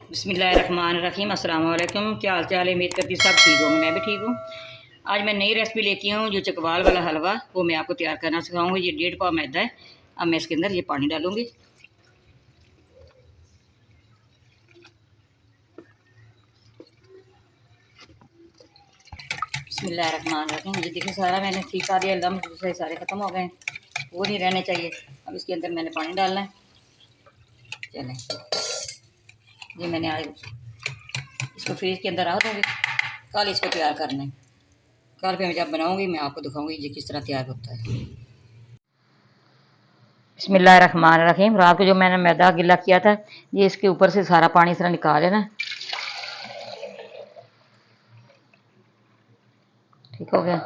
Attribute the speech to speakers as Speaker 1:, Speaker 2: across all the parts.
Speaker 1: बिस्मिल्लाहिर्रहमानिर्रहीम। अस्सलाम वालेकुम। क्या हाल चाल है? उम्मीद करती हूँ सब ठीक होंगे। मैं भी ठीक हूँ। आज मैं नई रेसिपी लेके हूँ जो चकवाल वाला हलवा, वो मैं आपको तैयार करना सिखाऊंगी। ये 1.5 पाव मैदा है। अब मैं इसके अंदर ये पानी डालूँगी। बिस्मिल्लाहिर्रहमानिर्रहीम। ये देखिए सारा मैंने सीखा दिया, लम्ब दूसरे सारे ख़त्म हो गए, वो नहीं रहने चाहिए। अब इसके अंदर मैंने पानी डालना है। चलें, ये मैंने आज इसको फ्रीज के अंदर रख दूँगी। कल इसको तैयार करना है। कल फिर मैं जब बनाऊँगी मैं आपको दिखाऊँगी ये किस तरह तैयार होता है। बिस्मिल्लाहिर्रहमानिर्रहीम। रात को जो मैंने मैदा गिला किया था, ये इसके ऊपर से सारा पानी इस तरह निकाल लेना। ठीक हो गया।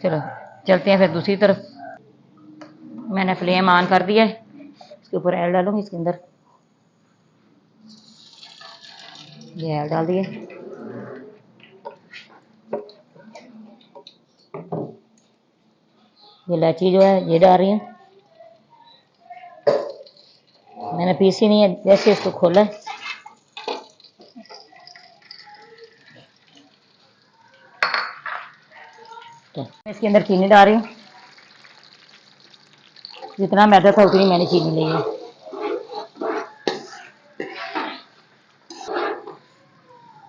Speaker 1: चलो चलते हैं फिर दूसरी तरफ। मैंने फ्लेम ऑन कर दिया है। इसके ऊपर ऑयल डालूंगी। इसके अंदर ये ऑयल डाल दिए। ये इलायची जो है ये डाल रही है। मैंने पीसी नहीं है, जैसे इसको खोला है। तो इसके अंदर चीनी डाल रही हूँ। जितना मैदा था उतनी मैंने चीनी ली है।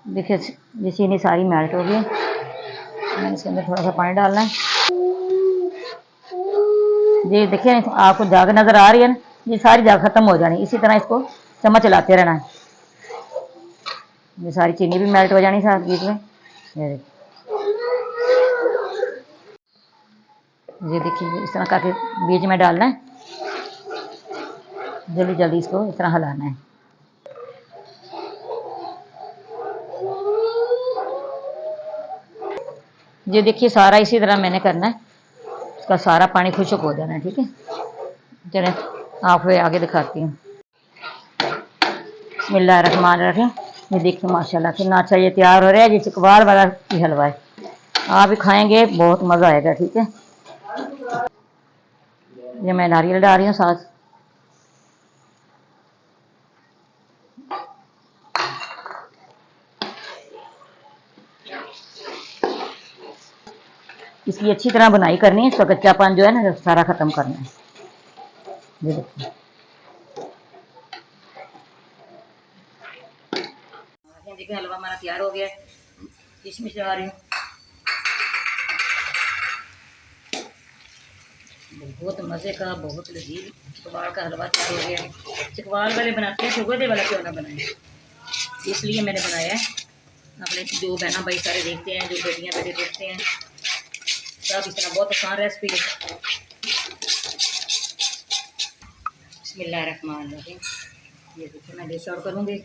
Speaker 1: देखिए ये चीनी सारी मेल्ट हो गई है। मैंने इसके अंदर थोड़ा सा पानी डालना है। ये देखिए आपको जाग नज़र आ रही है ना, ये सारी जाग खत्म हो जानी। इसी तरह इसको चम्मच चलाते रहना है। ये सारी चीनी भी मेल्ट हो जानी साथ बीच में। ये देखिए इस तरह करके बीच में डालना है। जल्दी जल्दी इसको इस तरह हिलाना है। ये देखिए सारा इसी तरह मैंने करना है। इसका सारा पानी खुश्क हो जाना है। ठीक है, चलें आपको आगे दिखाती हूँ। बिस्मिल्लाहिर्रहमानिर्रहीम। ये देखिए माशाल्लाह कितना अच्छा ये तैयार हो रहा है। ये चकवाल वाला ही हलवा है। आप भी खाएंगे बहुत मज़ा आएगा। ठीक है, ये मैं नारियल डाल रही हूँ साथ। इसकी अच्छी तरह बुनाई करनी है। इसका कच्चापन जो है ना सारा ख़त्म करना है। ये देखिए देखिए हलवा हमारा तैयार हो गया है। किशमिश डाल रही हूँ। बहुत मज़े का, बहुत लजीज चकवाल का हलवा तैयार हो गया है। चकवाल वाले बनाते हैं, शुगर वाला क्यों ना बनाए, इसलिए मैंने बनाया है। अपने जो बहना भाई सारे देखते हैं, जो बेटियाँ बेटे देखते हैं, सब इस तरह बहुत आसान रेसिपी है। बिस्मिल्लाहिर्रहमानिर्रहीम। ये देखिए मैं डिश आउट करूँगी।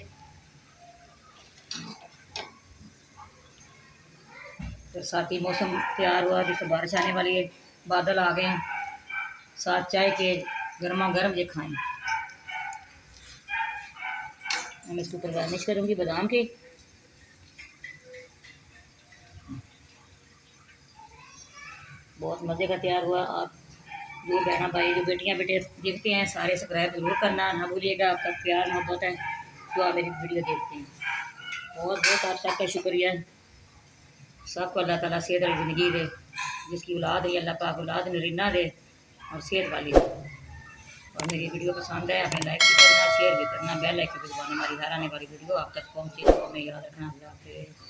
Speaker 1: तो साथ ही मौसम तैयार हुआ, देखो बारिश आने वाली है, बादल आ गए हैं। साथ चाय के गर्मा गर्म ये खाएं। मैं इसके ऊपर गार्निश करूँगी बादाम के। बहुत मज़े का तैयार हुआ। आप जो बहना भाई जो बेटियां बेटे देखते हैं सारे सब्सक्राइब जरूर करना ना भूलिएगा। आपका प्यार मोहब्बत है जो आप मेरी वीडियो देखते हैं। बहुत बहुत आप सबका शुक्रिया। सबको अल्लाह ताला सेहत वाली ज़िंदगी दे। जिसकी औलाद है अल्लाह पाक औलाद नरीना दे और सेहत वाली दे। और मेरी वीडियो पसंद है आपने लाइक भी करना, शेयर भी करना, बेल आइकन भी दबाना। हमारी हर आने वाली वीडियो आप तक पहुँचे तो हमें याद रखना। अल्लाह हाफ़िज़।